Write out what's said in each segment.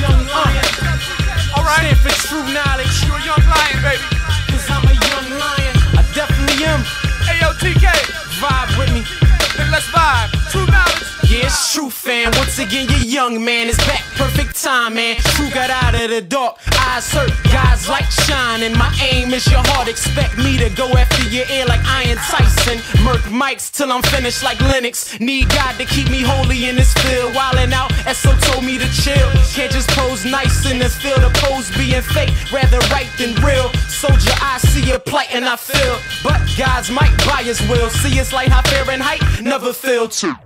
young lion. Alright. Stand for true knowledge. You're a young lion, baby. Cause I'm a young lion. I definitely am. Hey, yo, TK. Vibe with me. Then let's vibe. True knowledge. Yeah, it's true, fam. Once again, your young man is back. Perfect time, man. True got out of the dark. Eyes hurt, guys like shining. My aim is your heart. Expect me to go after your ear like Iron Tyson. Murk mics till I'm finished like Lennox. Need God to keep me holy in this field. Wildin' out, SO told me to chill. Can't just pose nice in this field. Oppose being fake, rather right than real. Soldier, I see your plight and I feel. But God's might by his will. See it's like high Fahrenheit, never fail to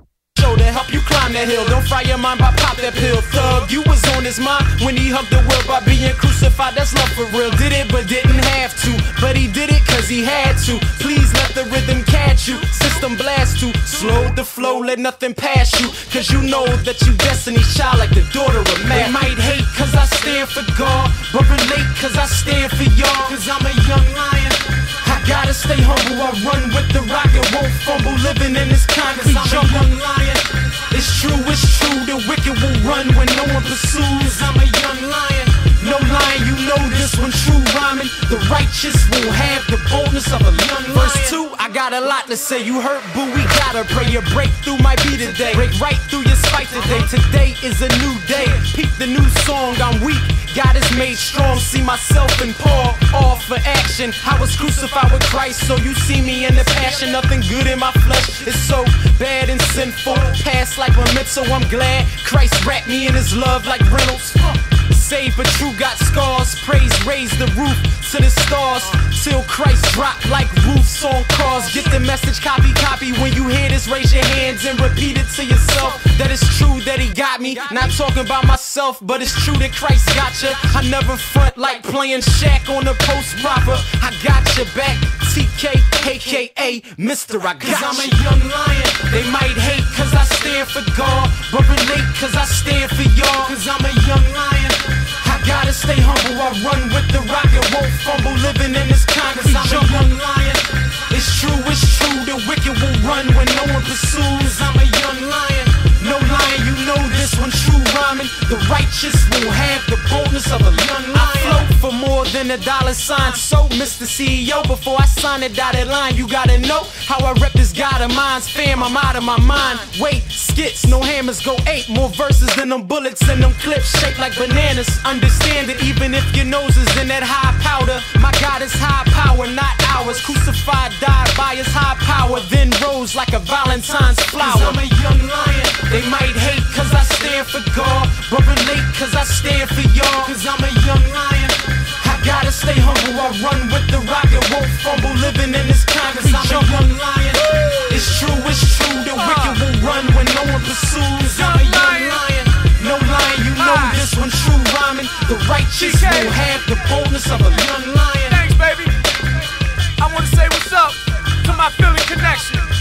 to help you climb that hill. Don't fry your mind by pop that pill. Thug, you was on his mind when he hugged the world by being crucified. That's love for real. Did it but didn't have to. But he did it cause he had to. Please let the rhythm catch you. System blast to slow the flow, let nothing pass you. Cause you know that you destiny child like the daughter of man. They might hate cause I stand for God, but relate cause I stand for y'all. Cause I'm a young lion. I gotta stay humble, I run with the rock and won't fumble. Living in this concrete jungle. I'm a young lion. It's true, the wicked will run when no one pursues. I'm a young lion. No lying, you know this one true rhyming. The righteous will have the boldness of a young lion. Verse 2, I got a lot to say. You hurt, boo, we gotta pray. Your breakthrough might be today. Break right through your spite today. Today is a new day. Peep the new song, I'm weak. God is made strong, see myself in Paul, all for action. I was crucified with Christ, so you see me in the passion. Nothing good in my flesh, it's so bad and sinful. Past like memento, I'm glad Christ wrapped me in his love like Reynolds. Saved but true, got scars. Praise raised the roof to the stars till Christ dropped like roofs on cars. Get the message, copy. When you hear this, raise your hands and repeat it to yourself. That it's true that he got me. Not talking about myself, but it's true that Christ got ya. I never front like playing Shaq on the post proper. I got your back, TK, aka Mr. I got you. Cause I'm a young lion. They might hate cause I stand for God, but relate cause I stand for y'all. Cause I'm a young lion. I gotta stay humble, I run with the rock and won't fumble. Living in this concrete jungle. I'm a young lion. It's true, the wicked will run when no one pursues. I'm a young lion. No lying, you know this one true rhyming. The righteous will have the boldness of a young lion. I float for more than a dollar sign. So, Mr. CEO, before I sign a dotted line, you gotta know how I rep this God of mine. Fam, I'm out of my mind. Wait, skits, no hammers, go 8. More verses than them bullets and them clips shaped like bananas. Understand that even if your nose is in that high powder, my God is high power, not ours. Crucified, died by his high power, then rose like a Valentine's flower. Cause I'm a young lion. They might hate cause I stand for God, but relate cause I stand for y'all. Cause I'm a young lion. I gotta stay humble, I run with the rock and won't fumble. Living in this concrete jungle. I'm a young lion. It's true, the wicked will run when no one pursues. I'm a young lion. No lying, you know this one true rhyming. The righteous will have the boldness of a young lion. Thanks, baby. I wanna say what's up to my Philly connection.